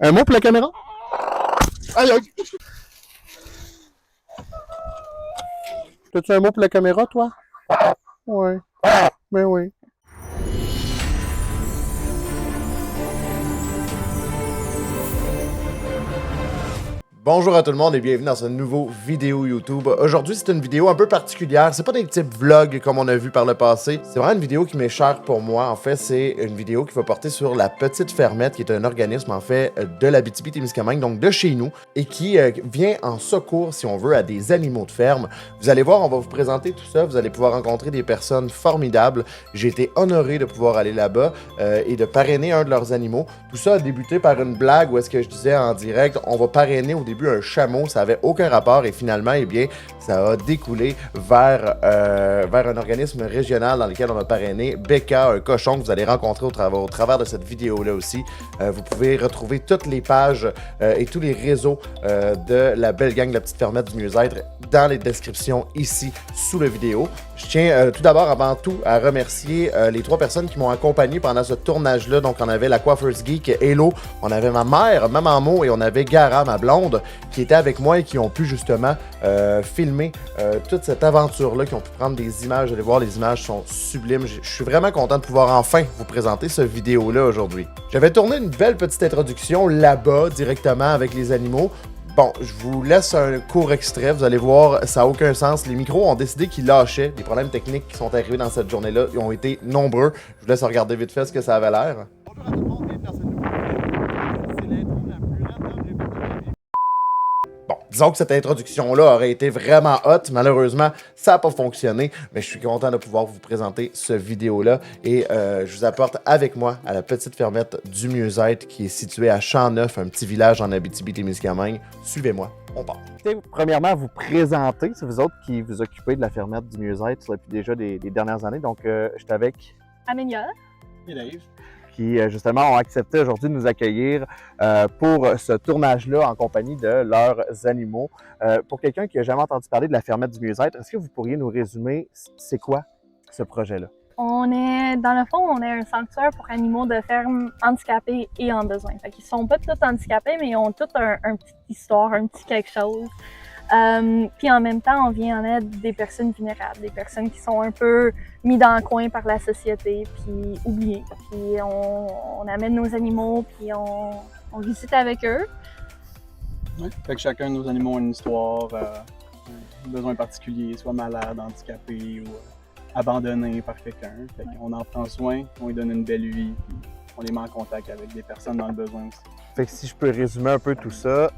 Un mot pour la caméra? Aïe, aïe! T'as-tu un mot pour la caméra, toi? Ouais. Ben oui. Bonjour à tout le monde et bienvenue dans cette nouvelle vidéo YouTube. Aujourd'hui, c'est une vidéo un peu particulière. C'est pas des petits vlogs comme on a vu par le passé. C'est vraiment une vidéo qui m'est chère pour moi. En fait, c'est une vidéo qui va porter sur la Petite Fermette, qui est un organisme, en fait, de l'Abitibi-Témiscamingue, donc de chez nous, et qui vient en secours, si on veut, à des animaux de ferme. Vous allez voir, on va vous présenter tout ça. Vous allez pouvoir rencontrer des personnes formidables. J'ai été honoré de pouvoir aller là-bas et de parrainer un de leurs animaux. Tout ça a débuté par une blague où est-ce que je disais en direct, on va parrainer au début un chameau, ça avait aucun rapport et finalement, eh bien, ça a découlé vers un organisme régional dans lequel on a parrainé Becca, un cochon que vous allez rencontrer au travers de cette vidéo-là aussi. Vous pouvez retrouver toutes les pages et tous les réseaux de la belle gang de la Petite Fermette du Mieux-être dans les descriptions ici sous la vidéo. Je tiens tout d'abord, avant tout, à remercier les 3 personnes qui m'ont accompagné pendant ce tournage-là. Donc, on avait la coiffeuse geek Hello, on avait ma mère, Maman Mo, et on avait Gara, ma blonde, qui était avec moi et qui ont pu justement filmer toute cette aventure-là, qui ont pu prendre des images. Allez voir, les images sont sublimes. Je suis vraiment content de pouvoir enfin vous présenter cette vidéo-là aujourd'hui. J'avais tourné une belle petite introduction là-bas, directement avec les animaux. Bon, je vous laisse un court extrait, vous allez voir, ça n'a aucun sens. Les micros ont décidé qu'ils lâchaient. Les problèmes techniques qui sont arrivés dans cette journée-là, ils ont été nombreux. Je vous laisse regarder vite fait ce que ça avait l'air. Bonjour à tout le monde, bienvenue dans cette nouvelle vidéo. C'est l'intro la plus random que j'ai faite. Bon, disons que cette introduction-là aurait été vraiment hot. Malheureusement, ça n'a pas fonctionné, mais je suis content de pouvoir vous présenter cette vidéo-là et je vous apporte avec moi à la Petite Fermette du Mieux-être qui est située à Champ-Neuf, un petit village en Abitibi-Témiscamingue. Suivez-moi, on part. Premièrement, vous présenter, c'est vous autres qui vous occupez de la Fermette du Mieux-être depuis déjà des dernières années. Donc, je suis avec Amélia et Dave, qui justement ont accepté aujourd'hui de nous accueillir pour ce tournage-là en compagnie de leurs animaux. Pour quelqu'un qui n'a jamais entendu parler de la Fermette du Mieux-être, est-ce que vous pourriez nous résumer c'est quoi ce projet-là? On est, dans le fond, on est un sanctuaire pour animaux de ferme handicapés et en besoin. Fait qu'ils sont pas tous handicapés, mais ils ont tous un petite histoire, un petit quelque chose. Puis en même temps, on vient en aide des personnes vulnérables, des personnes qui sont un peu mis dans le coin par la société, puis oubliées. Puis on amène nos animaux, puis on visite avec eux. Ouais. Fait que chacun de nos animaux a une histoire, un besoin particulier, soit malade, handicapé ou abandonné par quelqu'un. Fait qu'on en prend soin, on lui donne une belle vie, puis on les met en contact avec des personnes dans le besoin aussi. Fait que si je peux résumer un peu tout ça,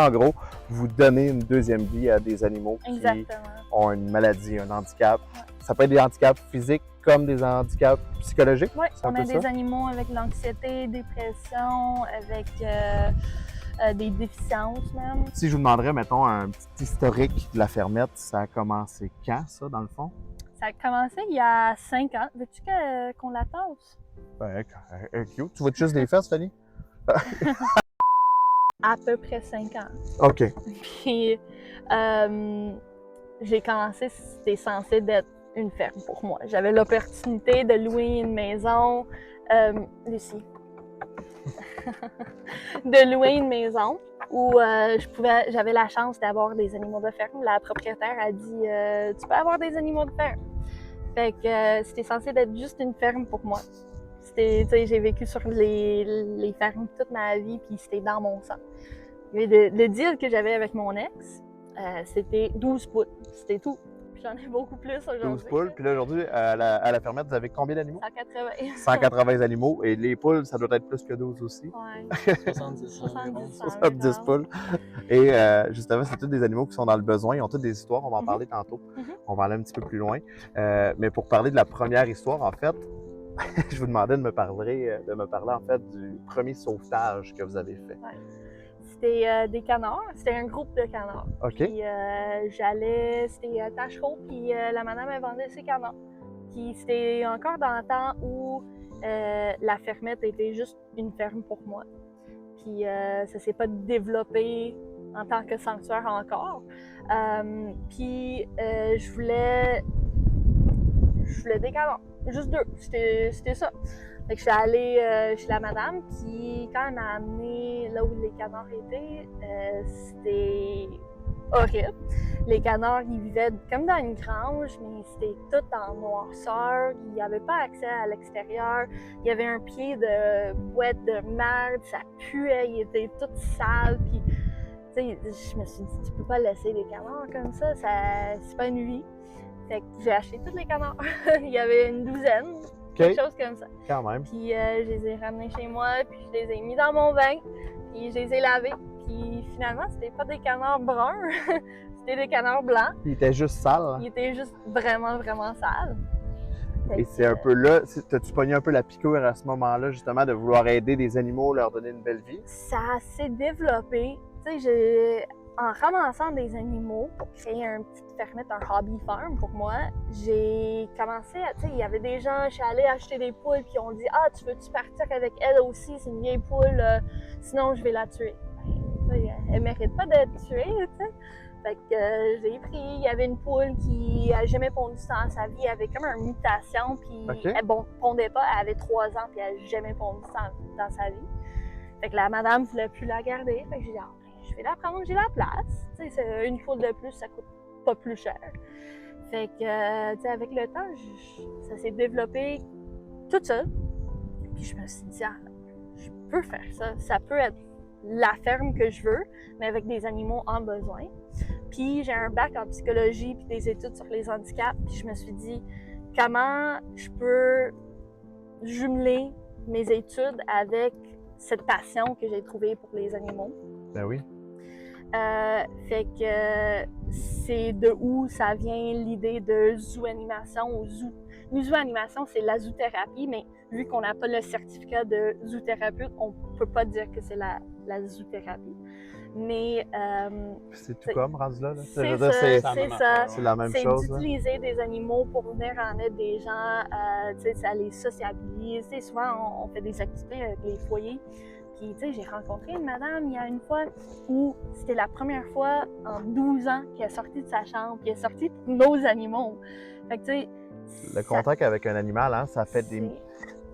en gros, vous donnez une deuxième vie à des animaux qui ont une maladie, un handicap. Ouais. Ça peut être des handicaps physiques comme des handicaps psychologiques. Oui, on a des animaux avec l'anxiété, dépression, avec des déficiences même. Si je vous demanderais, mettons, un petit historique de la Fermette, ça a commencé quand, ça, dans le fond? Ça a commencé il y a 5 ans. Veux-tu qu'on la tasse? Ben, cute. Tu vois juste des fesses, Fanny? À peu près 5 ans. OK. Puis, j'ai commencé, c'était censé être une ferme pour moi. J'avais l'opportunité de louer une maison. Lucie. De louer une maison où j'avais la chance d'avoir des animaux de ferme. La propriétaire a dit tu peux avoir des animaux de ferme. Fait que c'était censé être juste une ferme pour moi. J'ai vécu sur les fermes toute ma vie, puis c'était dans mon sang. Mais le deal que j'avais avec mon ex, c'était 12 poules. C'était tout. Puis j'en ai beaucoup plus aujourd'hui. 12 poules. Puis là, aujourd'hui, à la Fermette, vous avez combien d'animaux? 180. 180 animaux. Et les poules, ça doit être plus que 12 aussi. Ouais. 70 poules. Et justement, c'est tous des animaux qui sont dans le besoin. Ils ont toutes des histoires. On va en parler tantôt. On va aller un petit peu plus loin. Mais pour parler de la première histoire, en fait, je vous demandais de me parler en fait du premier sauvetage que vous avez fait. Ouais. C'était des canards, c'était un groupe de canards. OK. Puis c'était Tachereau, puis la madame elle vendait ses canards. Puis c'était encore dans le temps où la fermette était juste une ferme pour moi. Puis ça s'est pas développé en tant que sanctuaire encore. Puis je voulais des canards. Juste 2, c'était ça. Fait que je suis allée chez la madame, puis quand elle m'a amenée là où les canards étaient, c'était horrible. Les canards, ils vivaient comme dans une grange, mais c'était tout en noirceur. Il n'y avait pas accès à l'extérieur. Il y avait un pied de boîte de merde, ça puait, il était tout sale. Puis, tu sais, je me suis dit, tu peux pas laisser des canards comme ça c'est pas une vie. Fait que j'ai acheté tous les canards. Il y avait une douzaine. Quelque chose comme ça. Quand même. Puis je les ai ramenés chez moi, puis je les ai mis dans mon bain, puis je les ai lavés. Puis finalement, c'était pas des canards bruns, c'était des canards blancs. Il était juste sale. Ils étaient juste vraiment, vraiment sales. Et c'est un peu là, t'as-tu pogné un peu la piqûre à ce moment-là, justement, de vouloir aider des animaux, leur donner une belle vie? Ça s'est développé. Tu sais, en ramassant des animaux pour créer un petit fermette, un hobby farm pour moi, j'ai commencé à, tu sais, il y avait des gens, je suis allée acheter des poules, puis on dit « Ah, tu veux-tu partir avec elle aussi? C'est une vieille poule, sinon je vais la tuer. » Elle mérite pas d'être tuée, tu sais. Fait que j'ai pris, il y avait une poule qui a jamais pondu dans sa vie, elle avait comme une mutation, puis elle pondait pas, elle avait 3 ans, puis elle a jamais pondu dans sa vie. Fait que la madame voulait plus la garder, fait que j'ai dit « Ah, je vais la prendre, j'ai la place. » Tu sais, c'est une poule de plus, ça coûte pas plus cher. Fait que, tu sais, avec le temps, ça s'est développé tout seul. Puis je me suis dit, ah, je peux faire ça. Ça peut être la ferme que je veux, mais avec des animaux en besoin. Puis j'ai un bac en psychologie puis des études sur les handicaps. Puis je me suis dit, comment je peux jumeler mes études avec cette passion que j'ai trouvée pour les animaux. Ben oui. Fait que c'est de où ça vient l'idée de zoo-animation. Zoo-animation, c'est la zoothérapie, mais vu qu'on n'a pas le certificat de zoothérapeute, on peut pas dire que c'est la zoothérapie. Mais c'est tout comme rendu là. C'est ça. C'est la même chose. C'est d'utiliser des animaux pour venir en aide des gens. Ça les sociabilise. T'sais, souvent, on fait des activités avec les foyers. Puis, tu sais, j'ai rencontré une madame il y a une fois où c'était la première fois en 12 ans qu'elle est sortie de sa chambre, puis elle est sortie pour nos animaux. Fait que, tu sais. Le contact avec un animal, hein, ça fait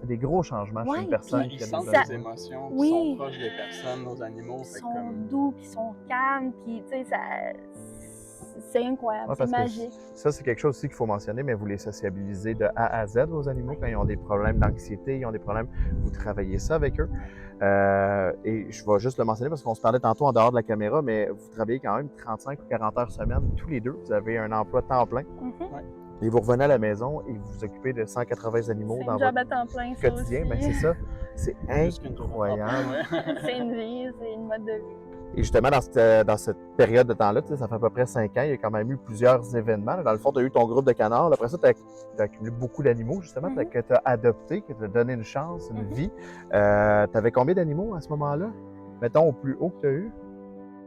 des gros changements chez une personne. Ils sentent des émotions, ils sont proches des personnes, nos animaux. Ils sont doux, puis ils sont calmes, puis, tu sais, c'est incroyable, c'est magique. Ça, c'est quelque chose aussi qu'il faut mentionner, mais vous les sociabilisez de A à Z, vos animaux, quand ils ont des problèmes d'anxiété, ils ont des problèmes, vous travaillez ça avec eux. Et je vais juste le mentionner parce qu'on se parlait tantôt en dehors de la caméra, mais vous travaillez quand même 35 ou 40 heures semaine, tous les deux. Vous avez un emploi temps plein. Et vous revenez à la maison et vous vous occupez de 180 animaux dans votre quotidien. Ben, c'est ça. C'est incroyable. C'est une vie, c'est une mode de vie. Et justement, dans cette période de temps-là, ça fait à peu près 5 ans, il y a quand même eu plusieurs événements. Dans le fond, tu as eu ton groupe de canards. Après ça, tu as accumulé beaucoup d'animaux, justement, que tu as adoptés, que tu as donné une chance, une vie. Tu avais combien d'animaux à ce moment-là? Mettons, au plus haut que tu as eu?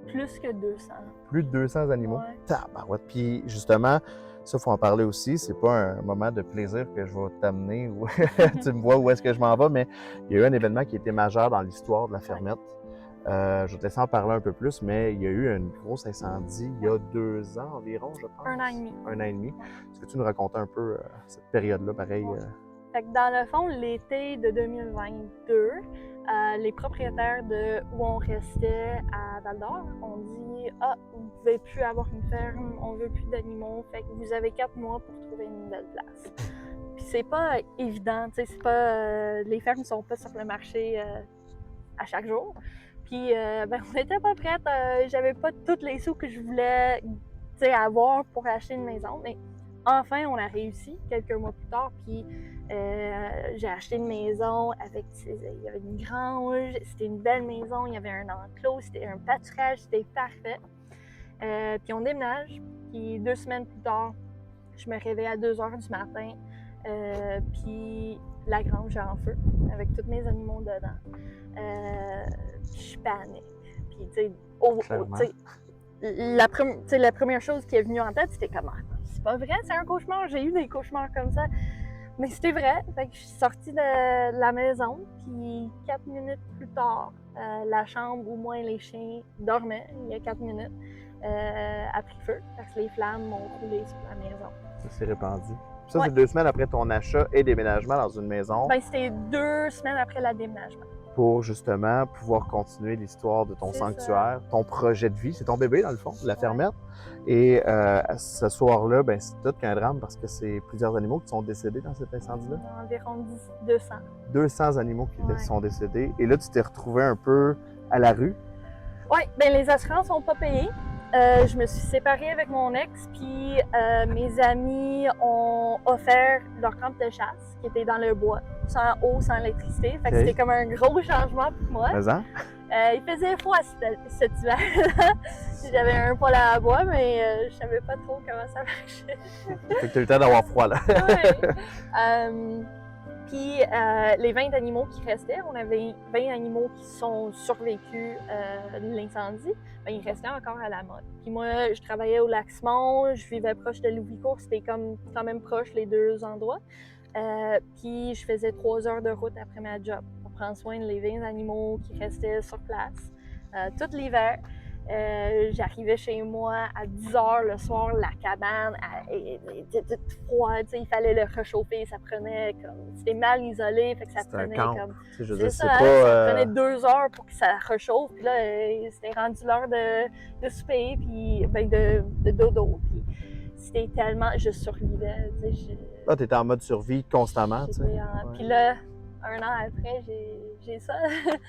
Plus que 200. Plus de 200 animaux? Ouais. Tabarouette. Puis justement, ça, il faut en parler aussi. C'est pas un moment de plaisir que je vais t'amener ou tu me vois où est-ce que je m'en vais, mais il y a eu un événement qui a été majeur dans l'histoire de la fermette. Je vais te laisser en parler un peu plus, mais il y a eu un gros incendie il y a 2 ans environ, je pense. 1 an et demi. 1 an et demi. Est-ce que tu nous racontais un peu cette période-là, pareil? Fait que dans le fond, l'été de 2022, les propriétaires de où on restait à Val-d'Or ont dit « Ah, vous ne pouvez plus avoir une ferme, on veut plus d'animaux, fait que vous avez 4 mois pour trouver une nouvelle place. » Puis c'est pas évident, tu sais, c'est pas... les fermes sont pas sur le marché à chaque jour. Puis ben, on n'était pas prête, j'avais pas tous les sous que je voulais avoir pour acheter une maison, mais enfin on a réussi quelques mois plus tard, puis j'ai acheté une maison avec, il y avait une grange, c'était une belle maison, il y avait un enclos, c'était un pâturage, c'était parfait. Puis on déménage, puis 2 semaines plus tard, je me réveille à 2h du matin, puis la grange est en feu, avec tous mes animaux dedans. Puis je panique. Puis tu sais, la première chose qui est venue en tête, c'était comment? C'est pas vrai, c'est un cauchemar. J'ai eu des cauchemars comme ça. Mais c'était vrai. Fait que je suis sortie de la maison, puis 4 minutes plus tard, la chambre où moi et les chiens dormaient, il y a 4 minutes, a pris feu parce que les flammes m'ont roulé sur la maison. Ça s'est répandu. Puis ça, Ouais. c'est 2 semaines après ton achat et déménagement dans une maison Ben, c'était 2 semaines après le déménagement. pour justement pouvoir continuer l'histoire de ton C'est sanctuaire, ton projet de vie. C'est ton bébé, dans le fond, la Ouais. fermette. Et ce soir-là, ben, c'est tout qu'un drame parce que c'est plusieurs animaux qui sont décédés dans cet incendie-là. Environ 200. 200 animaux qui Ouais. sont décédés. Et là, tu t'es retrouvé un peu à la rue. Oui, ben les assurances sont pas payées. Je me suis séparée avec mon ex, puis mes amis ont offert leur camp de chasse qui était dans le bois, sans eau, sans électricité. Fait que Ok. c'était comme un gros changement pour moi. Mais hein? Il faisait froid cet hiver. J'avais un poêle à bois, mais je savais pas trop comment ça marchait. Fait que t'as eu le temps d'avoir froid, là. Ouais. Puis les 20 animaux qui restaient, on avait 20 animaux qui sont survécus de l'incendie, ben, ils restaient encore à la mode. Puis moi, je travaillais au Lac-Simon, je vivais proche de Louis-Court, c'était comme quand même proche les deux endroits. Puis je faisais 3 heures de route après ma job pour prendre soin des 20 animaux qui restaient sur place tout l'hiver. J'arrivais chez moi à 10 h le soir, la cabane était toute froide, il fallait le réchauffer, ça prenait comme, c'était mal isolé, fait que ça C'est un prenait camp. comme, Je veux c'est dire, ça, c'est pas. ça prenait 2 heures pour que ça réchauffe, puis là, c'était rendu l'heure de souper, puis ben, de dodo, puis c'était tellement, je survivais, tu sais, Là, t'étais en mode survie constamment, tu sais. j'étais en- Ouais. Puis là, un an après, j'ai ça.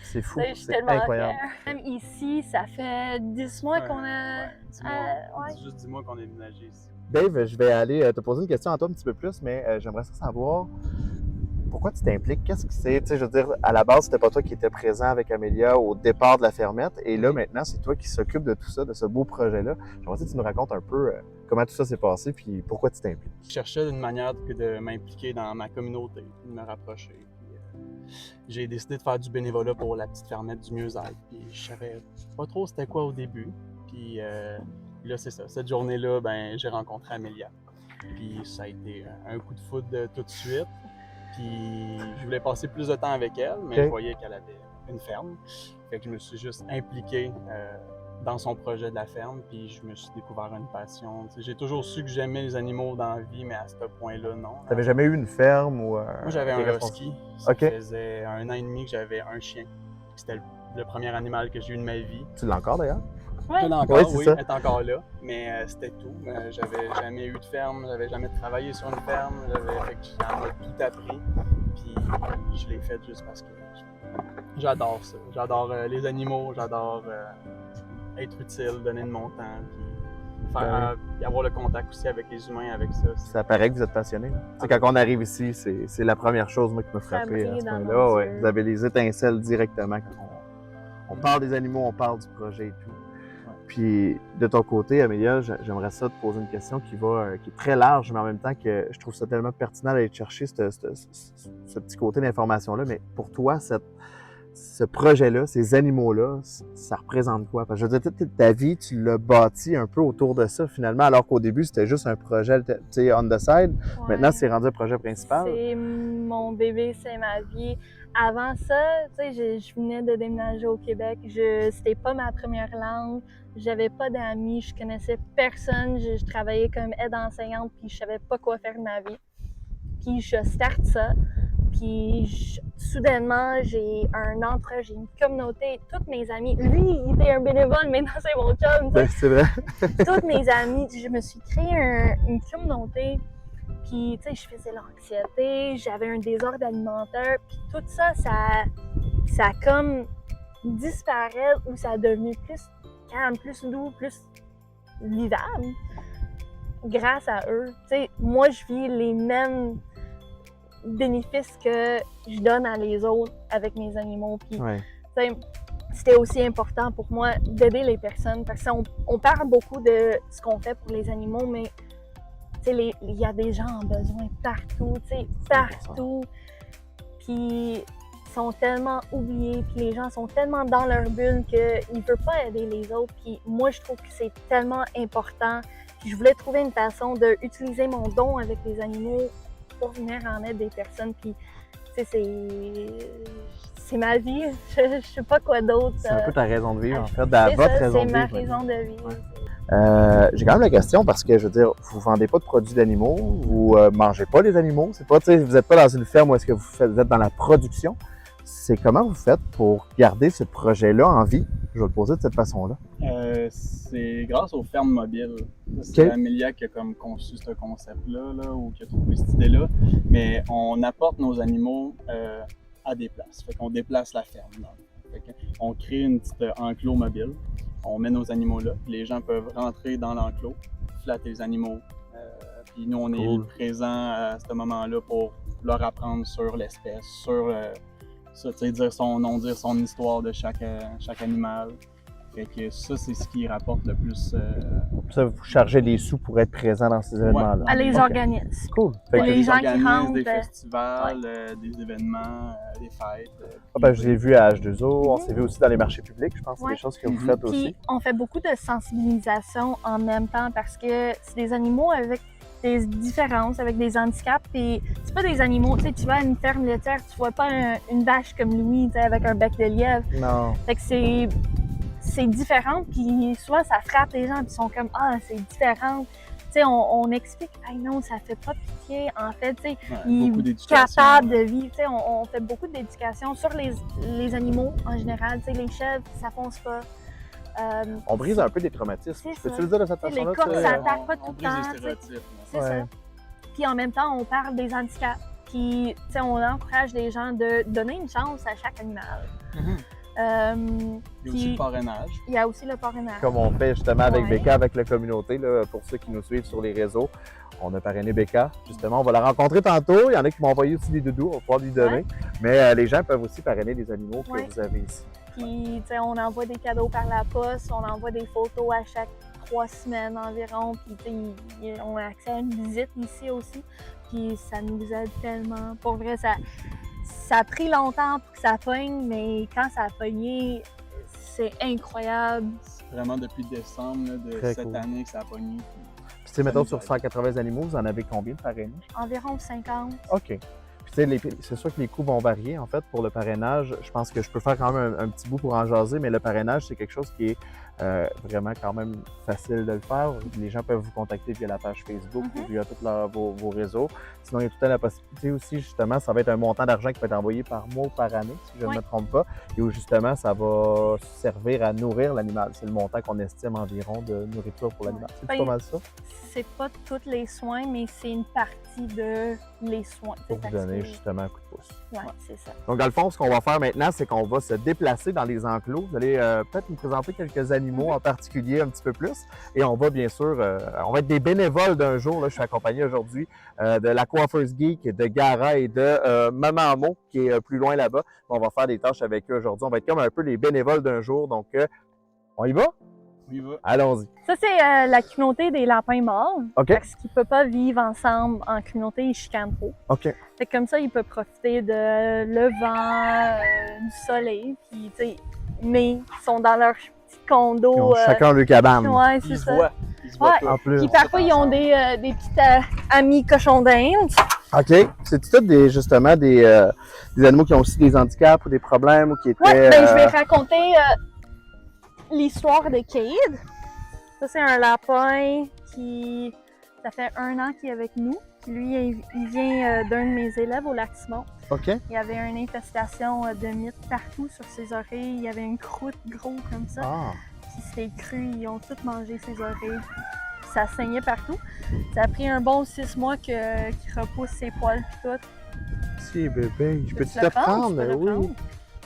C'est fou, Là, je suis c'est tellement incroyable. fière. Même ici, ça fait 10 mois qu'on a. Ouais. C'est juste 10 mois qu'on est déménagé ici. Dave, je vais aller te poser une question à toi un petit peu plus, mais j'aimerais savoir pourquoi tu t'impliques, qu'est-ce que c'est? Tu sais, je veux dire, à la base, c'était pas toi qui étais présent avec Amélia au départ de la fermette, et là, maintenant, c'est toi qui s'occupe de tout ça, de ce beau projet-là. J'aimerais que tu nous racontes un peu comment tout ça s'est passé, puis pourquoi tu t'impliques. Je cherchais une manière de m'impliquer dans ma communauté, de me rapprocher. Puis, j'ai décidé de faire du bénévolat pour la petite fermette du mieux-être. Puis je savais pas trop c'était quoi au début. Puis là, c'est ça. Cette journée-là, ben, j'ai rencontré Amélia. Puis ça a été un coup de foudre tout de suite. Puis je voulais passer plus de temps avec elle, mais Ok. je voyais qu'elle avait une ferme. Fait que je me suis juste impliqué dans son projet de la ferme, puis je me suis découvert une passion. Tu sais, j'ai toujours su que j'aimais les animaux dans la vie, mais à ce point-là, non. T'avais jamais eu une ferme ou Moi, j'avais des un respons- husky. Ça Ok. faisait 1 an et demi que j'avais un chien. C'était le premier animal que j'ai eu de ma vie. Tu l'as encore d'ailleurs? Ouais. Elle est encore, Ouais, c'est oui, ça. elle est encore là, mais c'était tout. J'avais jamais eu de ferme, j'avais jamais travaillé sur une ferme, fait que j'en ai tout appris. Puis je l'ai fait juste parce que j'adore ça. J'adore les animaux, j'adore être utile, donner de mon temps, puis puis avoir le contact aussi avec les humains avec ça. Ça paraît que vous êtes passionné. Tu sais, quand on arrive ici, c'est la première chose moi, qui m'a frappé brille à ce dans point-là. nos Ouais. yeux. Vous avez les étincelles directement quand on parle des animaux, on parle du projet et tout. Puis de ton côté, Amélia, j'aimerais ça te poser une question qui est très large, mais en même temps que je trouve ça tellement pertinent d'aller chercher ce petit côté d'information-là. Mais pour toi, ce projet-là, ces animaux-là, ça représente quoi? Parce que je veux dire, toute ta vie, tu l'as bâti un peu autour de ça finalement, alors qu'au début, c'était juste un projet, tu sais, on the side. Ouais. Maintenant, c'est rendu un projet principal. C'est mon bébé, c'est ma vie. Avant ça, tu sais, je venais de déménager au Québec. C'était pas ma première langue. J'avais pas d'amis, je connaissais personne. Je travaillais comme aide enseignante, puis je savais pas quoi faire de ma vie. Puis je starte ça. Puis soudainement, j'ai j'ai une communauté, toutes mes amis. Lui, il était un bénévole, maintenant c'est mon chum. tu sais. Ben, c'est vrai. Toutes mes amies, je me suis créé une communauté. Puis, tu sais, je faisais l'anxiété, j'avais un désordre alimentaire. Puis tout ça, ça a comme disparu ou ça a devenu plus calme, plus doux, plus vivable grâce à eux. Tu sais, moi, je vis les mêmes bénéfices que je donne à les autres avec mes animaux. Puis, Ouais. tu sais, c'était aussi important pour moi d'aider les personnes parce qu'on parle beaucoup de ce qu'on fait pour les animaux, mais tu sais, il y a des gens en besoin partout, tu sais, partout. Puis ils sont tellement oubliés, puis les gens sont tellement dans leur bulle qu'ils ne veulent pas aider les autres. Puis moi, je trouve que c'est tellement important. Puis je voulais trouver une façon d'utiliser mon don avec les animaux pour venir en aide des personnes. Puis, tu sais, c'est ma vie. Je sais pas quoi d'autre. C'est un peu ta raison de vivre, en fait, C'est votre ça, raison c'est de ma vivre. raison de vivre. J'ai quand même la question parce que, je veux dire, vous vendez pas de produits d'animaux, vous mangez pas les animaux, c'est pas, tu sais, vous n'êtes pas dans une ferme où est-ce que vous êtes dans la production. C'est comment vous faites pour garder ce projet-là en vie? Je vais le poser de cette façon-là. C'est grâce aux fermes mobiles. C'est Amélia qui a comme conçu ce concept-là, là, ou qui a trouvé cette idée-là. Mais on apporte nos animaux à des places. Fait qu'on déplace la ferme. On crée une petite enclos mobile. On met nos animaux là. Les gens peuvent rentrer dans l'enclos, flatter les animaux. Puis nous, on est présents à ce moment-là pour leur apprendre sur l'espèce, sur ça, dire son nom, dire son histoire de chaque animal. Fait que ça, c'est ce qui rapporte le plus. Ça, vous chargez des sous pour être présent dans ces événements-là? Elle les organise. Cool. Les gens qui rentrent. Des festivals, des événements, des fêtes. Je l'ai vu à H2O, on s'est vu aussi dans les marchés publics, je pense que c'est des choses que vous faites aussi. Puis on fait beaucoup de sensibilisation en même temps parce que c'est des animaux avec des différences, avec des handicaps. Et c'est pas des animaux, tu sais, tu vas à une ferme laitière, tu vois pas une vache comme Louis, tu sais, avec un bec de lièvre. Non. Fait que c'est différent, puis souvent ça frappe les gens, puis ils sont comme « Ah, c'est différent ». Tu sais, on explique « Ah non, ça fait pas pitié ». En fait, tu sais, il est capable de vivre. Tu sais, on fait beaucoup d'éducation sur les animaux en général. Tu sais, les chèvres, ça fonce pas. On brise un peu des traumatismes. Peux-tu le dire de cette façon-là? Les coqs, ça attaque pas tout le temps. C'est ça. Ouais. Puis en même temps, on parle des handicaps. Puis, tu sais, on encourage les gens de donner une chance à chaque animal. Il y a aussi le parrainage. Il y a aussi le parrainage. Comme on fait justement avec Becca, avec la communauté, là, pour ceux qui nous suivent sur les réseaux. On a parrainé Becca, justement. On va la rencontrer tantôt. Il y en a qui m'ont envoyé aussi des doudous, on va pouvoir lui donner. Ouais. Mais les gens peuvent aussi parrainer des animaux que vous avez ici. Puis, tu sais, on envoie des cadeaux par la poste, on envoie des photos à chaque 3 semaines environ. Puis, tu sais, on a accès à une visite ici aussi. Puis, ça nous aide tellement. Pour vrai, ça a pris longtemps pour que ça pogne, mais quand ça a pogné, c'est incroyable. C'est vraiment depuis décembre là, de très cette année que ça a pogné. Puis, tu sais, mettons, sur 180 animaux, vous en avez combien de parrainés? Environ 50. OK. C'est sûr que les coûts vont varier, en fait, pour le parrainage. Je pense que je peux faire quand même un petit bout pour en jaser, mais le parrainage, c'est quelque chose qui est vraiment quand même facile de le faire. Les gens peuvent vous contacter via la page Facebook ou via tous vos réseaux. Sinon, il y a tout le temps la possibilité aussi, justement, ça va être un montant d'argent qui peut être envoyé par mois ou par année, si je ne me trompe pas, et où, justement, ça va servir à nourrir l'animal. C'est le montant qu'on estime environ de nourriture pour l'animal. C'est pas mal ça? C'est pas tous les soins, mais c'est une partie de les soins. Pour vous donner justement un coup de pouce. Oui, c'est ça. Donc, dans le fond, ce qu'on va faire maintenant, c'est qu'on va se déplacer dans les enclos. Vous allez peut-être nous présenter quelques animaux en particulier un petit peu plus. Et on va bien sûr, on va être des bénévoles d'un jour. Là, je suis accompagné aujourd'hui de la coiffeuse geek, de Gara et de Maman Mo, qui est plus loin là-bas. On va faire des tâches avec eux aujourd'hui. On va être comme un peu les bénévoles d'un jour. Donc, on y va? Allons-y. Ça, c'est la communauté des lapins mâles. OK. Parce qu'ils ne peuvent pas vivre ensemble en communauté, ils chicanent trop. OK. Fait que comme ça, ils peuvent profiter de le vent, du soleil. Puis, tu sais, mais ils sont dans leur petit condo. Ils ont chacun leur cabane. Ouais, c'est ça. Ils se voient en plus. Puis parfois, ils ont des petits amis cochons d'Inde. OK. C'est tout justement des animaux qui ont aussi des handicaps ou des problèmes ou qui étaient... Ouais, ben je vais raconter l'histoire de Cade. Ça, c'est un lapin qui... Ça fait 1 an qu'il est avec nous. Puis lui, il vient d'un de mes élèves au lac Simon. OK. Il y avait une infestation de mythes partout sur ses oreilles. Il y avait une croûte gros comme ça. Ah. Puis c'était cru, ils ont tous mangé ses oreilles. Ça saignait partout. Ça a pris un bon 6 mois qu'il repousse ses poils et tout. Si, bébé. Je peux-tu le te prendre? Oui.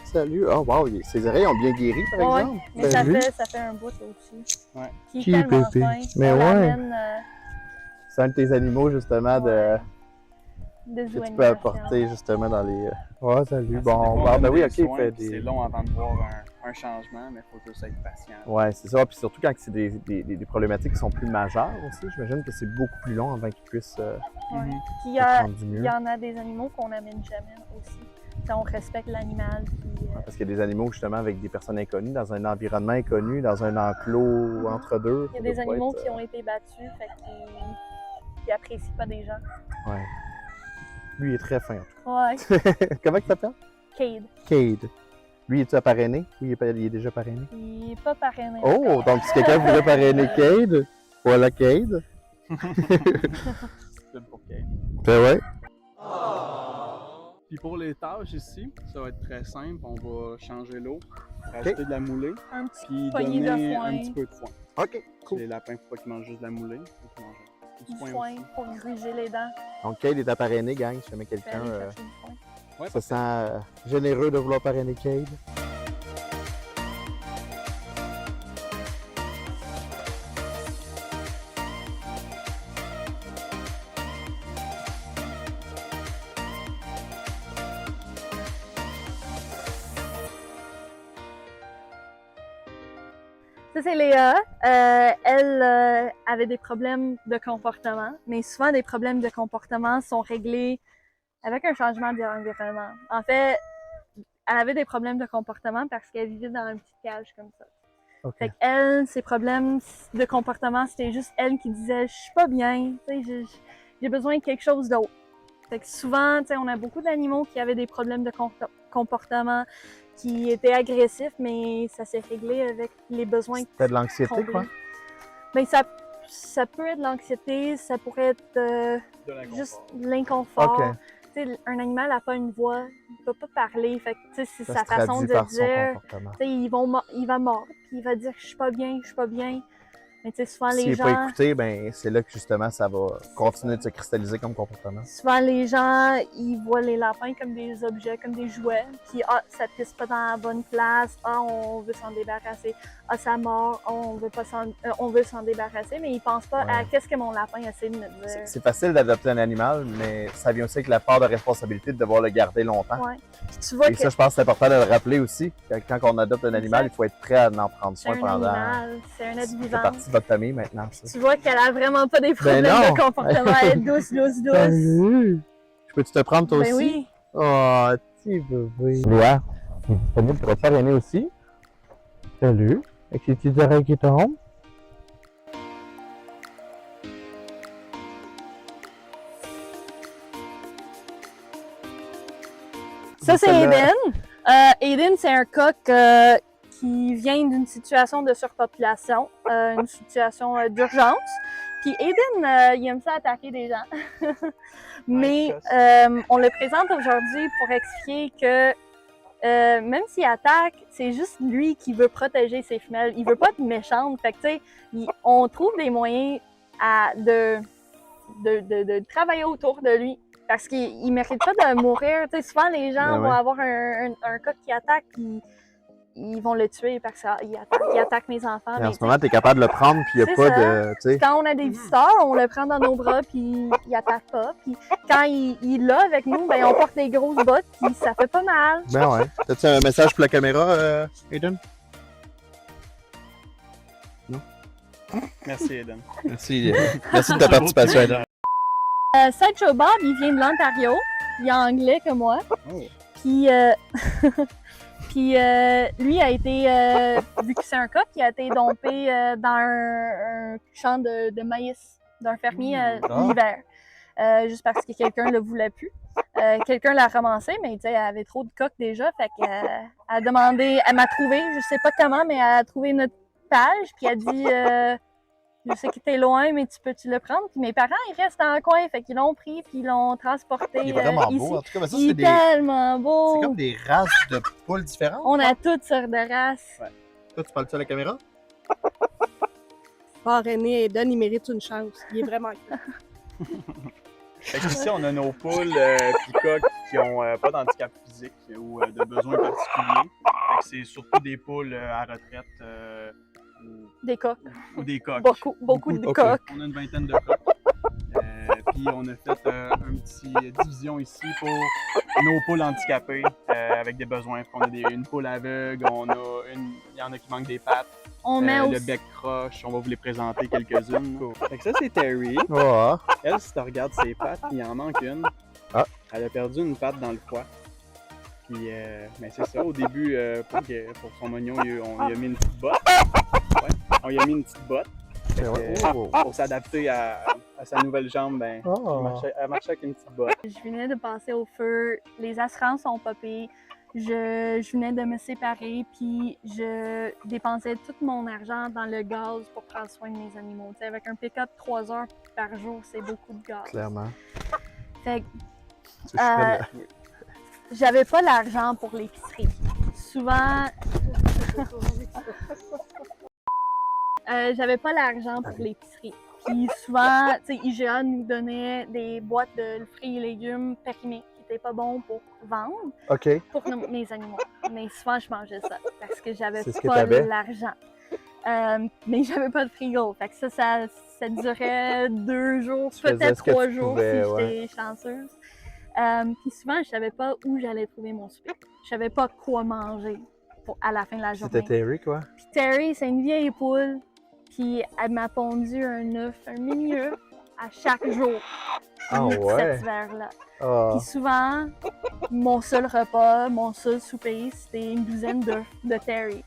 Salut. Oh, wow. Ses oreilles ont bien guéri, par exemple. Mais ça fait un bout aussi. Ouais. Qui est tellement bébé? fin. Mais on ouais. l'amène, c'est un de tes animaux, justement, que tu peux apporter, justement, dans les... Ouais, salut. Bon, ben oui, OK. C'est long avant de voir un changement, mais il faut juste être patient. Ouais, c'est ça. Puis surtout quand c'est des problématiques qui sont plus majeures aussi, j'imagine que c'est beaucoup plus long avant qu'ils puissent Puis il y en a des animaux qu'on n'amène jamais aussi. T'sais, on respecte l'animal. Parce qu'il y a des animaux, justement, avec des personnes inconnues, dans un environnement inconnu, dans un enclos entre deux. Il y a des animaux qui ont été battus, fait qu'ils n'apprécient pas des gens. Ouais. Lui, il est très fin, en tout cas. Ouais. Comment tu t'appelles? Cade. Cade. Lui, es-tu à parrainer? Oui, il est déjà parrainé. Il n'est pas parrainé. Oh, encore. donc si quelqu'un voudrait parrainer Cade, voilà Cade. C'est pour Kate. Ben ouais. Puis pour les tâches ici, ça va être très simple. On va changer l'eau, rajouter de la moulée, Un petit puis poignée de donner foin. un petit peu de foin. OK, cool. Les lapins, faut pas qu'ils mangent juste de la moulée, faut qu'ils mangent Du du foin foin aussi. pour gruger les dents. Donc Cade est à parrainer, gang, si jamais Je vais quelqu'un aller chercher du foin. Ouais, se sent généreux de vouloir parrainer Cade. Ça, c'est Léa. Elle avait des problèmes de comportement, mais souvent, des problèmes de comportement sont réglés avec un changement d'environnement. En fait, elle avait des problèmes de comportement parce qu'elle vivait dans une petite cage comme ça. OK. Fait qu'elle, ses problèmes de comportement, c'était juste elle qui disait « Je suis pas bien, j'ai besoin de quelque chose d'autre. » Fait que souvent, on a beaucoup d'animaux qui avaient des problèmes de comportement, qui étaient agressifs, mais ça s'est réglé avec les besoins C'était de l'anxiété, comblés. quoi? Ben, ça peut être de l'anxiété, ça pourrait être de l'inconfort. juste de l'inconfort. OK. T'sais, un animal n'a pas une voix, il ne peut pas parler, fait que c'est Ça sa se façon traduit de par son dire. comportement. Il va mordre, puis il va dire je suis pas bien, je suis pas bien. Mais souvent S'il les n'est gens. pas écouté, ben c'est là que justement ça va continuer de se cristalliser comme comportement. Souvent, les gens, ils voient les lapins comme des objets, comme des jouets, qui, ça pisse pas dans la bonne place, on veut s'en débarrasser, ça mord, on veut s'en débarrasser, mais ils pensent pas à Ouais. qu'est-ce que mon lapin essaie de me dire. C'est facile d'adopter un animal, mais ça vient aussi avec la part de responsabilité de devoir le garder longtemps. Ouais. Puis tu vois Et que ça, je pense que c'est important de le rappeler aussi. Quand on adopte un animal, il faut être prêt à en prendre c'est soin un pendant. animal, c'est un être Ça fait vivant. partie de votre famille maintenant. Ça. Tu vois qu'elle a vraiment pas des problèmes non. de comportement, elle est douce. Salut! Je peux-tu te prendre toi Ben aussi? oui. Oh, petit bébé. Léa, tu es disponible pour te parrainer aussi. Salut. Avec ces petites oreilles qui tombent. Ça, c'est Celle-là. Aiden. Aiden, c'est un coq qui vient d'une situation de surpopulation, une situation d'urgence. Puis Aiden, il aime ça attaquer des gens. Mais on le présente aujourd'hui pour expliquer que même s'il attaque, c'est juste lui qui veut protéger ses femelles. Il veut pas être méchant. Fait que, tu sais, on trouve des moyens de travailler autour de lui. Parce qu'il ne mérite pas de mourir. Tu sais, souvent, les gens Ben vont ouais. avoir un coq qui attaque, puis ils vont le tuer parce qu'il attaque mes enfants. Et Mais en ce moment, tu es capable de le prendre, puis il n'y a c'est pas ça. de. Tu sais. quand on a des visiteurs, on le prend dans nos bras, puis il attaque pas. Puis quand il est là avec nous, ben, on porte des grosses bottes, puis ça fait pas mal. Ben ouais. As-tu un message pour la caméra, Aiden? Merci, Aiden. Merci. Merci de ta participation, Aiden. Sideshow Bob, il vient de l'Ontario. Il est anglais que moi. Oh. Puis, puis lui a été, vu que c'est un coq, il a été dompé dans un champ de maïs d'un fermier l'hiver. Juste parce que quelqu'un ne le voulait plus. Quelqu'un l'a ramassé, mais elle avait trop de coqs déjà. Fait qu'elle a demandé, elle m'a trouvé, je sais pas comment, mais elle a trouvé notre page, puis elle a dit je sais que t'es loin, mais tu peux-tu le prendre? Puis mes parents, ils restent dans le coin, fait qu'ils l'ont pris, puis ils l'ont transporté Il est vraiment ici. beau. En tout cas, mais ça, Il c'est est tellement beau! C'est comme des races de poules différentes. On a toutes sortes de races. Ouais. Toi, tu parles-tu à la caméra? Parrainer Aiden, il mérite une chance. Il est vraiment cool. Fait qu'ici, on a nos poules coqs qui n'ont pas d'handicap physique ou de besoins particuliers. Fait que c'est surtout des poules à retraite Des coqs. ou des coqs. Beaucoup de Ok. coqs. On a une vingtaine de coqs. Puis on a fait une petite division ici pour nos poules handicapées avec des besoins. On a une poule aveugle, il y en a qui manquent des pattes. On met Le aussi. bec croche, on va vous les présenter quelques-unes. Fait que ça, c'est Terry. Oh, Elle, si tu regardes ses pattes, il en manque une. Ah. Elle a perdu une patte dans le foie. Puis, mais c'est ça, au début, pour son oignon, on lui a mis une petite botte. Ouais, on lui a mis une petite botte. Fait que, pour s'adapter à sa nouvelle jambe, ben, elle marchait avec une petite botte. Je venais de passer au feu. Les assurances sont pas payées. je venais de me séparer, puis je dépensais tout mon argent dans le gaz pour prendre soin de mes animaux. Tu sais, avec un pick-up 3 heures par jour, c'est beaucoup de gaz. Clairement. Fait que Tu sais, j'avais pas l'argent pour l'épicerie. Souvent, j'avais pas l'argent pour l'épicerie. Puis souvent, tu sais, IGA nous donnait des boîtes de fruits et légumes périmés qui étaient pas bons pour vendre OK. pour mes animaux. Mais souvent, je mangeais ça parce que j'avais C'est ce que pas t'avais? l'argent. Mais j'avais pas de frigo. Fait que ça durait 2 jours, Tu faisais peut-être ce que 3 tu jours pouvais, si ouais. j'étais chanceuse. Puis souvent, je savais pas où j'allais trouver mon souper. Je savais pas quoi manger à la fin de la journée. C'était Terry, quoi? Puis Terry, c'est une vieille poule. Puis elle m'a pondu un œuf, un mini-œuf, à chaque jour. Ah Cet ouais? hiver-là. Ah. Puis souvent, mon seul repas, mon seul souper, c'était une douzaine d'œufs de Terry.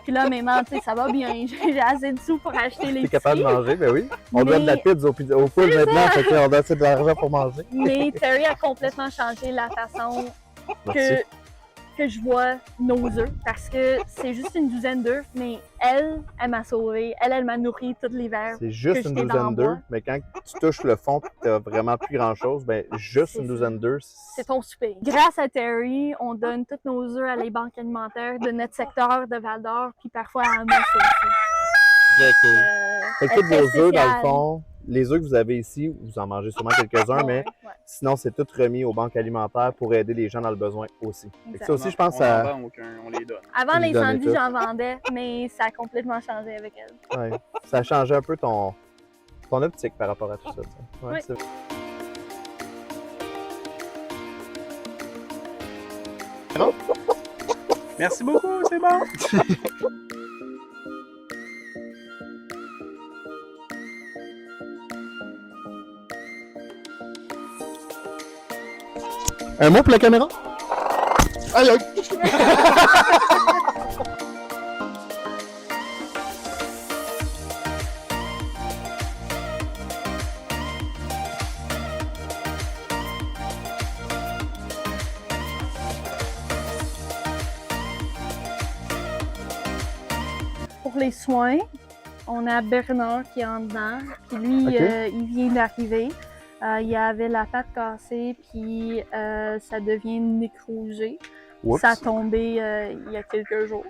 Puis là, maintenant, tu sais, ça va bien. J'ai assez de sous pour acheter les T'es capable de manger, ben oui. On Mais- doit de la pizza aux poules maintenant, fait qu'on doit assez de l'argent pour manger. Mais Terry a complètement changé la façon Merci. que je vois nos œufs. Parce que c'est juste une douzaine d'œufs, mais elle m'a sauvée. Elle m'a nourri tout l'hiver. C'est juste que une j'étais dans douzaine le bois. d'œufs, mais quand tu touches le fond et que t'as vraiment plus grand-chose, ben juste C'est une ça. douzaine d'œufs, C'est ton souper. Grâce à Terry, on donne tous nos œufs à les banques alimentaires de notre secteur de Val-d'Or, puis parfois à Amos aussi. très cool. Fait que elle tous est vos très œufs, dans le spéciale. fond, les œufs que vous avez ici, vous en mangez sûrement quelques-uns, mais Ouais. sinon, c'est tout remis aux banques alimentaires pour aider les gens dans le besoin aussi. Fait que ça aussi, je pense, on ça... en vend aucun, on les donne. Avant Tu lui donnais l'incendie, tout. j'en vendais, mais ça a complètement changé avec elle. Ouais. Ça a changé un peu ton optique par rapport à tout ça. Ça. Ouais, Oui. c'est- Merci beaucoup, c'est bon! Un mot pour la caméra? Aïe, aïe! Pour les soins, on a Bernard qui est en dedans, puis lui, Ok. il vient d'arriver. Il avait la patte cassée, puis ça devient nécrosé. Oups. Ça a tombé il y a quelques jours.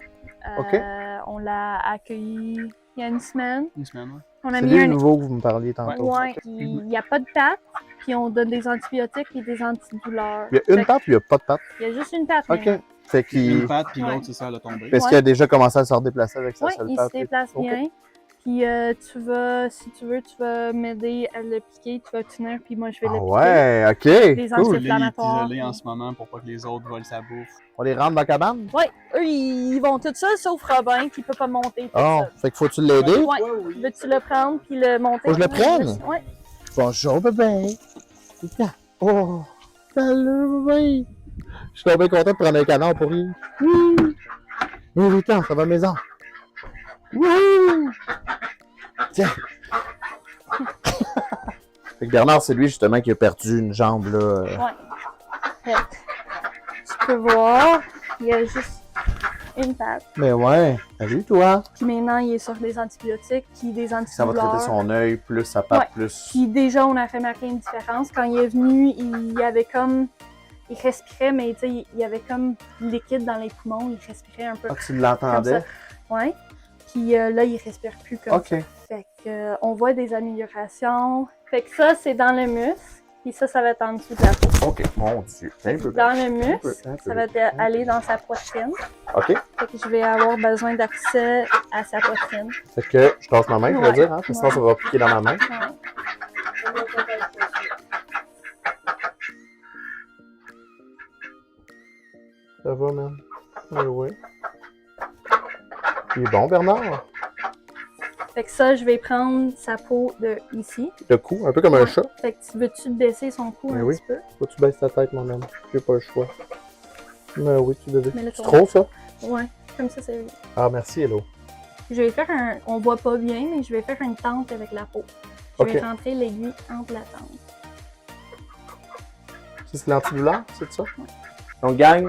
Ok. On l'a accueilli il y a une semaine. Une semaine, ouais. On a C'est mis lui un... le nouveau que vous me parliez tantôt. Ouais, il n'y a pas de patte, puis on donne des antibiotiques et des antidouleurs. Il y a une Fait que patte ou il n'y a pas de patte? Il y a juste une patte. OK. maintenant. Fait qu'il... Une patte, puis Ouais. l'autre, c'est ça, elle a tombé. Est-ce Ouais. qu'il a déjà commencé à se redéplacer avec sa Oui, seule il patte? se déplace Ok. bien. Puis si tu veux, tu vas m'aider à le piquer, tu vas tenir, puis moi je vais Ah le piquer. ouais, OK. Des Cool. anti- Il est inflammatoires. isolé en ce moment pour pas que les autres volent sa bouffe. On les rentre dans la cabane? Oui, eux ils vont tout seuls sauf Robin qui peut pas monter tout Oh, seul. fait que faut-tu l'aider? Ouais. Veux-tu le prendre puis le monter? Faut que je le prenne? Oui. Bonjour, bébé. Viens. Oh, salut, bébé. Je suis bien content de prendre un canard pour lui. Oui. Oui, attends, ça va maison. Oui. Tiens. Fait que Bernard, c'est lui justement qui a perdu une jambe, là. Fait que tu peux voir, il y a juste une patte. Mais ouais, salut toi. Puis maintenant, il est sur des antibiotiques, puis des Ça va antidouleurs. traiter son œil, plus sa patte, Ouais. plus... Puis déjà, on a remarqué une différence. Quand il est venu, il avait comme... Il respirait, mais tu sais, il y avait comme du liquide dans les poumons. Il respirait un peu Ah, tu comme l'entendais? ça. Ouais. Puis là, il respire plus comme OK. ça. Fait que, on voit des améliorations. Fait que ça, c'est dans le muscle. Puis ça va être en dessous de la peau. OK, mon Dieu. Un peu. Dans le Un peu, muscle, un peu. ça va aller dans sa poitrine. OK. Fait que je vais avoir besoin d'accès à sa poitrine. Fait que je passe ma main, je veux Ouais. dire, hein? Parce que sinon, ça va piquer dans ma main. Ouais. Ça va, man? Oui, oui. Il est bon, Bernard? Fait que ça, je vais prendre sa peau de ici. Le cou, un peu comme un Ouais. chat. Fait que veux-tu baisser son cou Mais un oui. petit peu? Faut que tu baisses ta tête, mon homme. J'ai pas le choix. Mais oui, tu devais. Mets-le C'est sur trop, ça? Ouais, comme ça, c'est... Ah, merci, Hello. Je vais faire un... On voit pas bien, mais je vais faire une tente avec la peau. Je vais Ok. rentrer l'aiguille entre la tente. Ça, c'est l'antidouleur, c'est ça? Donc, gang,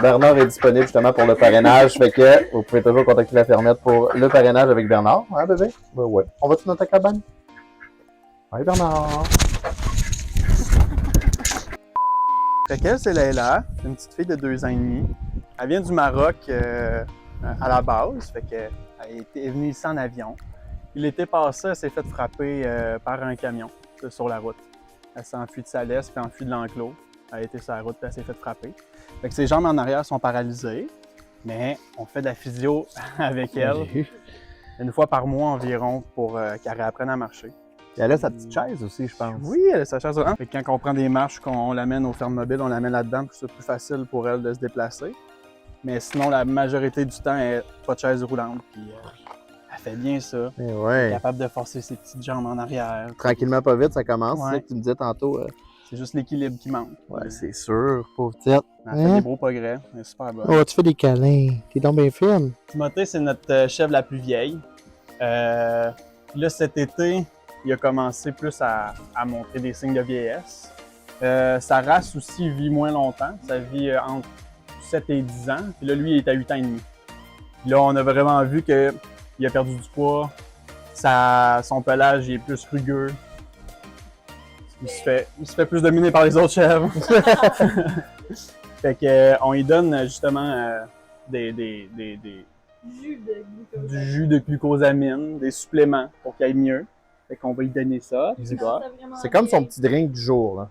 Bernard est disponible justement pour le parrainage. Fait que vous pouvez toujours contacter la fermette pour le parrainage avec Bernard. Hein, bébé? Ben ouais. On va-tu dans ta cabane? Oui, Bernard. Fait qu'elle, c'est Leila, une petite fille de 2 ans et demi. Elle vient du Maroc à la base, fait qu'elle est venue ici en avion. Puis l'été passé, elle s'est fait frapper par un camion sur la route. Elle s'est enfuie de sa laisse puis enfuie de l'enclos. Elle a été sur la route puis elle s'est fait frapper. Fait que ses jambes en arrière sont paralysées, mais on fait de la physio avec elle une fois par mois environ pour qu'elle réapprenne à marcher. Et elle a sa petite chaise aussi, je pense. Oui, elle a sa chaise roulante. Fait que quand on prend des marches, qu'on l'amène aux fermes mobiles, on l'amène là-dedans pour que ce soit plus facile pour elle de se déplacer. Mais sinon, la majorité du temps, elle n'a pas de chaise roulante. Puis, elle fait bien ça. Mais Elle est ouais. capable de forcer ses petites jambes en arrière. Tranquillement, pas vite, ça commence. Ouais. C'est ça que tu me disais tantôt. C'est juste l'équilibre qui manque. Ouais, c'est sûr, pauvre petite. Elle fait des beaux progrès. Elle est super bonne. Oh, tu fais des câlins. T'es donc bien fine. Timothée, c'est notre chèvre la plus vieille. Là, cet été, il a commencé plus à montrer des signes de vieillesse. Sa race aussi vit moins longtemps. Ça vit entre 7 et 10 ans. Puis là, lui, il est à 8 ans et demi. Puis là, on a vraiment vu qu'il a perdu du poids. Son pelage il est plus rugueux. Il se fait plus dominer par les autres chèvres. Fait que, on lui donne justement du jus de glucosamine, des suppléments pour qu'il aille mieux. Fait qu'on va lui donner ça. C'est comme son petit drink du jour, là.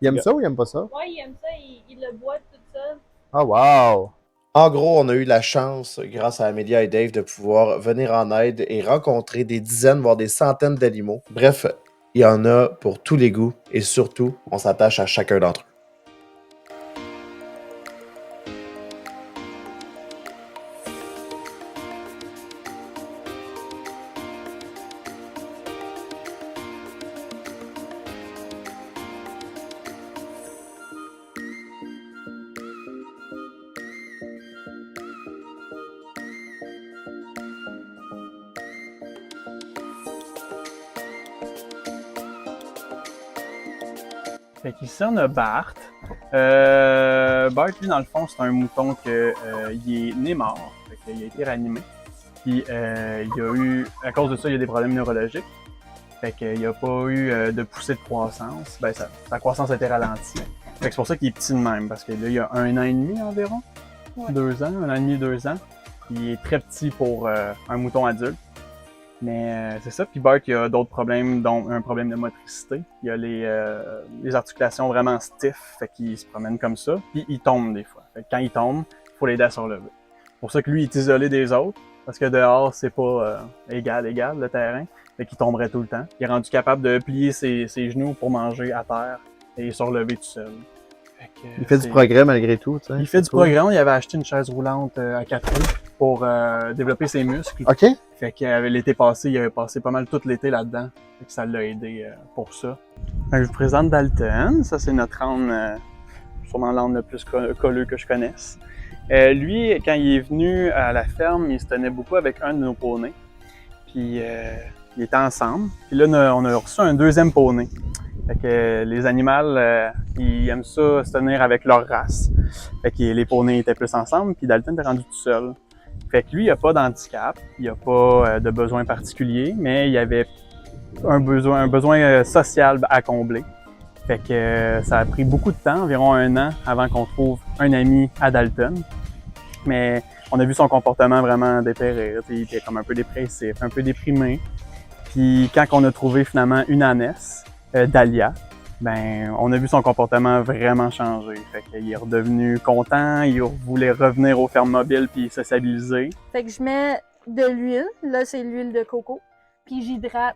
Il aime ça ou il aime pas ça? Ouais, il aime ça, il le boit tout seul. Ah, wow! En gros, on a eu la chance, grâce à Amélia et Dave, de pouvoir venir en aide et rencontrer des dizaines, voire des centaines d'animaux. Bref, il y en a pour tous les goûts et surtout, on s'attache à chacun d'entre eux. Fait qu'ici, on a Bart. Bart, lui, dans le fond, c'est un mouton il est né mort. Fait qu'il a été réanimé. Puis, il a eu, à cause de ça, il y a des problèmes neurologiques. Fait qu'il n'y a pas eu de poussée de croissance. Ben, sa croissance a été ralentie. Fait que c'est pour ça qu'il est petit de même, parce que là, il y a 1 an et demi environ. Ouais. 2 ans, 1 an et demi, 2 ans. Il est très petit pour un mouton adulte. Mais c'est ça. Puis Bart, il a d'autres problèmes, dont un problème de motricité. Il a les articulations vraiment stiff, fait qu'il se promène comme ça. Puis il tombe des fois. Fait que quand il tombe, il faut l'aider à se relever. C'est pour ça que lui, il est isolé des autres, parce que dehors, c'est pas égal le terrain. Fait qu'il tomberait tout le temps. Il est rendu capable de plier ses genoux pour manger à terre et se relever tout seul. Fait que, Il fait du progrès malgré tout, tu sais. Il fait du progrès. Il avait acheté une chaise roulante à 4 roues pour développer ses muscles. OK. Fait que l'été passé, il avait passé pas mal tout l'été là-dedans. Fait que ça l'a aidé pour ça. Fait que je vous présente Dalton. Ça, c'est notre âne, sûrement l'âne le plus colleux que je connaisse. Lui, quand il est venu à la ferme, il se tenait beaucoup avec un de nos poneys. Puis, ils étaient ensemble. Puis là, on a reçu un deuxième poney. Fait que les animaux, ils aiment ça se tenir avec leur race. Fait que les poneys étaient plus ensemble, puis Dalton était rendu tout seul. Fait que lui, il n'a pas d'handicap, il n'a pas de besoin particulier, mais il avait un besoin social à combler. Fait que ça a pris beaucoup de temps, environ 1 an, avant qu'on trouve un ami à Dalton. Mais on a vu son comportement vraiment dépérir. Il était comme un peu dépressif, un peu déprimé. Puis quand on a trouvé finalement une ânesse, Dahlia, ben on a vu son comportement vraiment changer. Fait qu'il est redevenu content, il voulait revenir aux fermes mobiles puis sociabiliser. Fait que je mets de l'huile, là c'est l'huile de coco, puis j'hydrate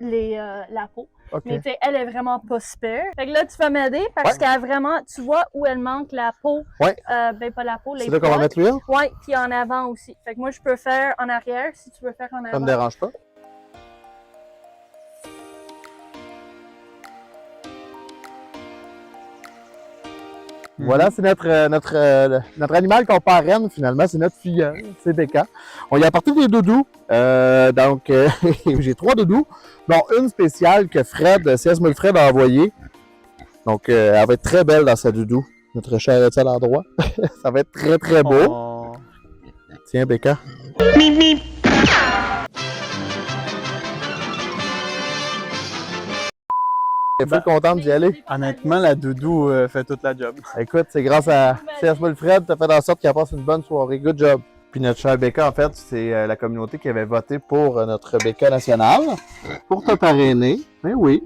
la peau. OK. Mais tu sais, elle est vraiment pas super. Fait que là, tu vas m'aider parce Ouais. qu'elle a vraiment, tu vois où elle manque la peau. Ouais. Ben pas la peau, les C'est là qu'on va poils. mettre l'huile? Ouais, puis en avant aussi. Fait que moi, je peux faire en arrière si tu veux faire en avant. Ça me dérange pas. Voilà, c'est notre animal qu'on parraine finalement, c'est notre filleul, c'est Becca. On lui a apporté des doudous, donc j'ai 3 doudous, dont une spéciale que Fred, CS Fred a envoyée. Donc, elle va être très belle dans sa doudou. Notre chère est à l'endroit. Ça va être très, très beau. Oh. Tiens, Becca. T'es pas contente d'y aller? Honnêtement, la doudou fait toute la job. Écoute, c'est grâce à C.S. Wilfred, t'as fait en sorte qu'elle passe une bonne soirée. Good job. Puis notre chère Becca, en fait, c'est la communauté qui avait voté pour notre Becca nationale, pour te parrainer. Ben oui.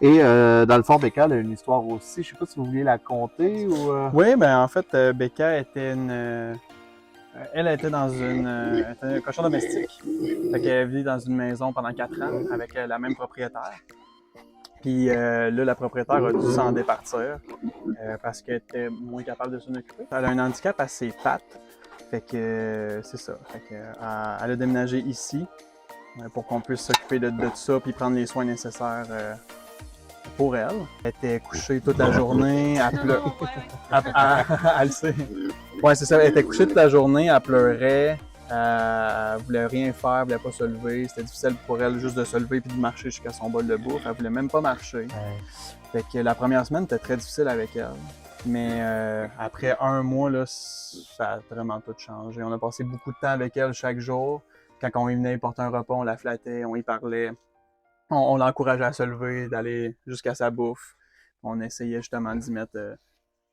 Et dans le fond, Becca, elle a une histoire aussi. Je sais pas si vous vouliez la conter ou... Oui, ben en fait, Becca était elle était dans était un cochon domestique. Fait qu'elle vit dans une maison pendant 4 ans avec la même propriétaire. Puis là, la propriétaire a dû s'en départir parce qu'elle était moins capable de s'en occuper. Elle a un handicap à ses pattes. Fait que c'est ça. Fait que, elle a déménagé ici pour qu'on puisse s'occuper de ça puis prendre les soins nécessaires pour elle. Elle était couchée toute la journée, elle pleurait. Elle le sait. Ouais, c'est ça. Elle était couchée toute la journée, elle pleurait. Elle voulait rien faire, elle voulait pas se lever. C'était difficile pour elle juste de se lever puis de marcher jusqu'à son bol de bouffe. Elle voulait même pas marcher. Fait que la première semaine était très difficile avec elle. Mais après 1 mois, là, ça a vraiment tout changé. On a passé beaucoup de temps avec elle chaque jour. Quand on y venait y porter un repas, on la flattait, on y parlait. On l'encourageait à se lever, d'aller jusqu'à sa bouffe. On essayait justement d'y mettre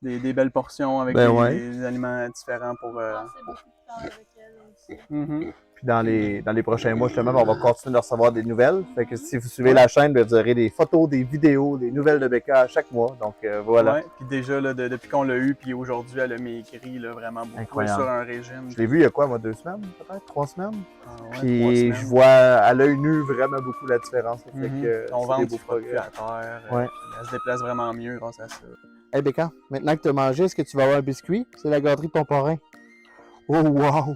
des belles portions avec des aliments différents pour... Puis dans les prochains mois, justement, on va continuer de recevoir des nouvelles. Fait que si vous suivez la chaîne, vous aurez des photos, des vidéos, des nouvelles de Becca à chaque mois. Donc voilà. Ouais, puis déjà, là, depuis qu'on l'a eu, puis aujourd'hui, elle a maigri là, vraiment beaucoup. Incroyable. Sur un régime. Je l'ai vu il y a quoi, moi, 2 semaines, peut-être? 3 semaines? Ouais, Puis je vois à l'œil nu vraiment beaucoup la différence. Fait que on c'est vend des du beaux progrès. à terre. Ouais. Elle se déplace vraiment mieux grâce à ça. Hey Becca, maintenant que tu as mangé, est-ce que tu vas avoir un biscuit? C'est la gâterie de ton parrain. Oh wow!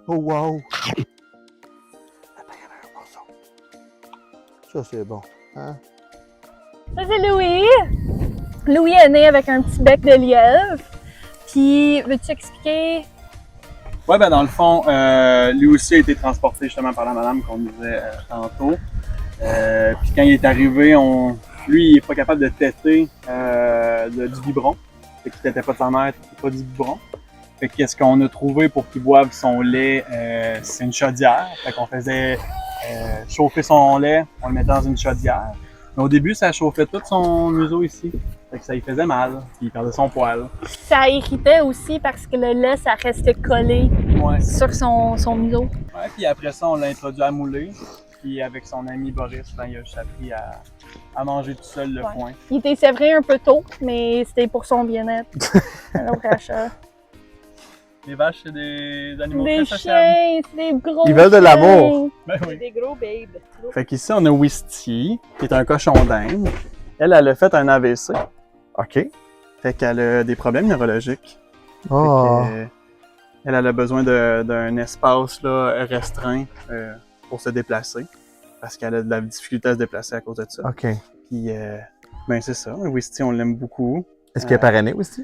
Oh wow! Ça c'est bon. Hein? Ça, c'est Louis. Louis est né avec un petit bec de lièvre. Puis, veux-tu expliquer? Ouais, ben dans le fond, lui aussi a été transporté justement par la madame qu'on disait tantôt. Puis quand il est arrivé, lui, il est pas capable de téter du biberon. Fait qu'il tétait pas de sa mère, il tétait pas du biberon. Fait que qu'est-ce qu'on a trouvé pour qu'il boive son lait, c'est une chaudière. Fait qu'on faisait chauffer son lait, on le mettait dans une chaudière. Mais au début, ça chauffait tout son museau ici. Fait que ça lui faisait mal, puis il perdait son poil. Ça irritait aussi parce que le lait, ça restait collé sur son museau. Ouais, puis après ça, on l'a introduit à mouler. Puis avec son ami Boris, ben, il a juste appris à manger tout seul le foin. Il était sévré un peu tôt, mais c'était pour son bien-être. Un autre achat. Les vaches, c'est des animaux Des très sociables. chiens, c'est des gros Ils veulent de chiens. l'amour. Ben oui. Des gros babes. Fait qu'ici, on a Whisty, qui est un cochon d'Inde. Elle a fait un AVC. OK. Fait qu'elle a des problèmes neurologiques. Oh. Fait que, elle a besoin d'un espace là, restreint pour se déplacer. Parce qu'elle a de la difficulté à se déplacer à cause de ça. OK. Puis, ben c'est ça. Whisty, on l'aime beaucoup. Est-ce qu'elle est parrainée aussi?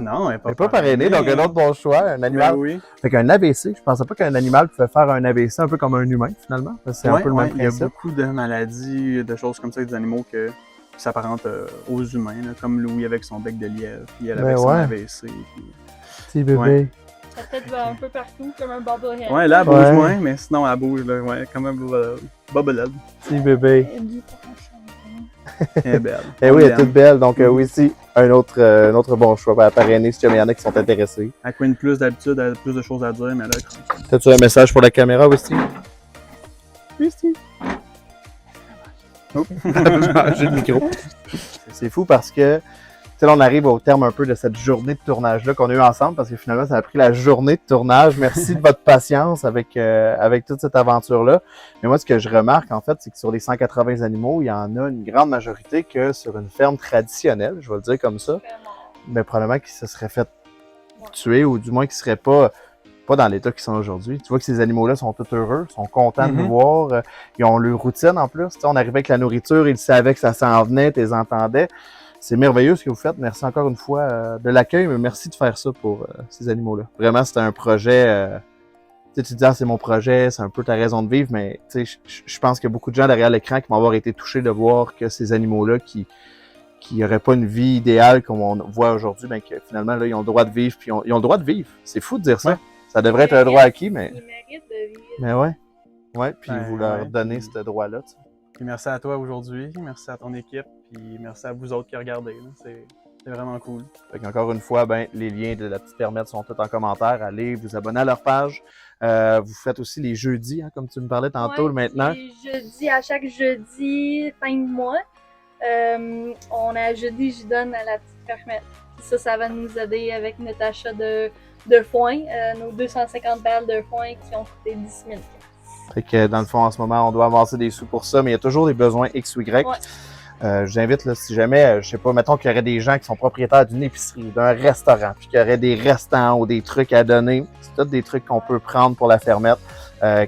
Non, elle n'est Elle n'est pas parrainée, donc un autre bon choix, un animal. Ben oui. Fait qu'un AVC, je pensais pas qu'un animal pouvait faire un AVC un peu comme un humain, finalement. C'est un peu le même il y a principe. beaucoup de maladies, de choses comme ça avec des animaux qui s'apparentent aux humains, là, comme Louis avec son bec de lièvre, puis elle avec son AVC. Puis... Petit bébé. Ouais. Ça peut-être un peu partout, comme un bobblehead. Ouais, là, elle bouge moins, mais sinon, elle bouge, là, ouais, comme un bobblehead. Petit bébé. Elle est belle. Eh oui, elle est toute belle. Donc, oui, si, un autre bon choix à parrainer si jamais il y en a qui sont intéressés. Elle couine plus d'habitude, elle a plus de choses à dire, mais elle a cru. T'as-tu un message pour la caméra aussi? Oui, si. Oh, j'ai le micro. C'est fou parce que, tu sais, là, on arrive au terme un peu de cette journée de tournage-là qu'on a eu ensemble parce que finalement, ça a pris la journée de tournage. Merci de votre patience avec toute cette aventure-là. Mais moi, ce que je remarque, en fait, c'est que sur les 180 animaux, il y en a une grande majorité que sur une ferme traditionnelle, je vais le dire comme ça, mais probablement qui se seraient fait tuer ou du moins qui ne seraient pas dans l'état qu'ils sont aujourd'hui. Tu vois que ces animaux-là sont tous heureux, sont contents de nous voir. Ils ont leur routine en plus. Tu sais, on arrivait avec la nourriture, ils savaient que ça s'en venait, tu les entendais. C'est merveilleux ce que vous faites. Merci encore une fois de l'accueil, mais merci de faire ça pour ces animaux-là. Vraiment, c'était un projet... tu te dis, c'est mon projet, c'est un peu ta raison de vivre, mais je pense qu'il y a beaucoup de gens derrière l'écran qui vont avoir été touchés de voir que ces animaux-là qui qui n'auraient pas une vie idéale comme on voit aujourd'hui, ben que finalement, là, ils ont le droit de vivre, puis ils ont le droit de vivre. C'est fou de dire ça. Ouais. Ça devrait être un droit acquis, mais... Ils méritent de vivre. Mais ouais. Ouais, puis Ben, vous leur ouais. donnez ce droit-là, tu sais. Puis merci à toi aujourd'hui, merci à ton équipe, puis merci à vous autres qui regardez. C'est vraiment cool. Fait qu'encore une fois, ben, les liens de la petite fermette sont tous en commentaire. Allez vous abonner à leur page. Vous faites aussi les jeudis, hein, comme tu me parlais tantôt Ouais, maintenant. les jeudis, à chaque jeudi, fin de mois, on a jeudi, je donne à la petite fermette. Puis ça va nous aider avec notre achat de foin, nos 250 balles de foin qui ont coûté 10 000. Fait que dans le fond, en ce moment, on doit avancer des sous pour ça, mais il y a toujours des besoins X ou Y. Ouais. J'invite, là, si jamais, je sais pas, mettons qu'il y aurait des gens qui sont propriétaires d'une épicerie, d'un restaurant, puis qu'il y aurait des restants ou des trucs à donner. C'est tous des trucs qu'on peut prendre pour la fermette,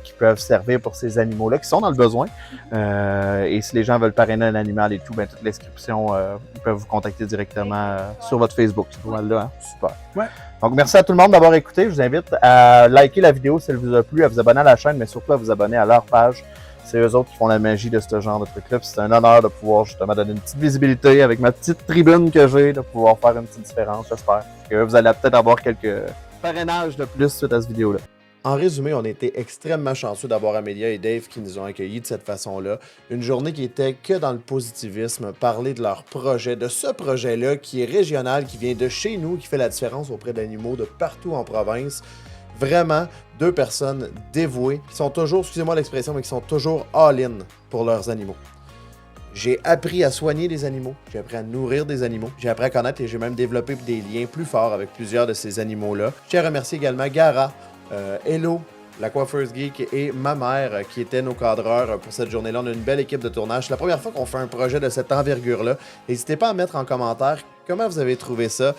qui peuvent servir pour ces animaux-là, qui sont dans le besoin. Et si les gens veulent parrainer un animal et tout, ben toute l'inscription, ils peuvent vous contacter directement sur votre Facebook. C'est pas mal là, hein? Super. Ouais. Donc, merci à tout le monde d'avoir écouté. Je vous invite à liker la vidéo si elle vous a plu, à vous abonner à la chaîne, mais surtout à vous abonner à leur page. C'est eux autres qui font la magie de ce genre de truc-là. C'est un honneur de pouvoir justement donner une petite visibilité avec ma petite tribune que j'ai, de pouvoir faire une petite différence, j'espère. Que vous allez peut-être avoir quelques parrainages de plus suite à cette vidéo-là. En résumé, on a été extrêmement chanceux d'avoir Amélia et Dave qui nous ont accueillis de cette façon-là. Une journée qui était que dans le positivisme, parler de leur projet, de ce projet-là qui est régional, qui vient de chez nous, qui fait la différence auprès d'animaux de partout en province. Vraiment, deux personnes dévouées, qui sont toujours, excusez-moi l'expression, mais qui sont toujours all-in pour leurs animaux. J'ai appris à soigner des animaux, j'ai appris à nourrir des animaux, j'ai appris à connaître et j'ai même développé des liens plus forts avec plusieurs de ces animaux-là. Je tiens à remercier également Gara, Hello, la coiffeuse geek et ma mère qui étaient nos cadreurs pour cette journée-là. On a une belle équipe de tournage. C'est la première fois qu'on fait un projet de cette envergure-là. N'hésitez pas à mettre en commentaire comment vous avez trouvé ça.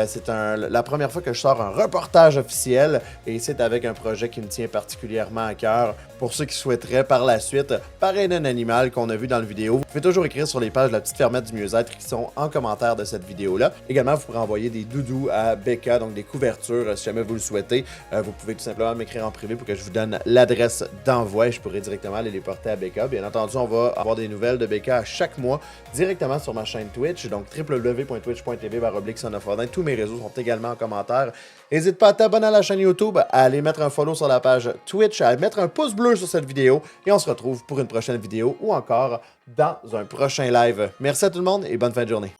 C'est la première fois que je sors un reportage officiel et c'est avec un projet qui me tient particulièrement à cœur. Pour ceux qui souhaiteraient par la suite parrainer un animal qu'on a vu dans la vidéo, vous pouvez toujours écrire sur les pages de la petite fermette du mieux-être qui sont en commentaire de cette vidéo-là. Également, vous pourrez envoyer des doudous à Becca, donc des couvertures si jamais vous le souhaitez. Vous pouvez tout simplement m'écrire en privé pour que je vous donne l'adresse d'envoi et je pourrai directement aller les porter à Becca. Bien entendu, on va avoir des nouvelles de Becca à chaque mois directement sur ma chaîne Twitch, donc www.twitch.tv/sonofrodin. Tous mes réseaux sont également en commentaire. N'hésite pas à t'abonner à la chaîne YouTube, à aller mettre un follow sur la page Twitch, à mettre un pouce bleu sur cette vidéo et on se retrouve pour une prochaine vidéo ou encore dans un prochain live. Merci à tout le monde et bonne fin de journée.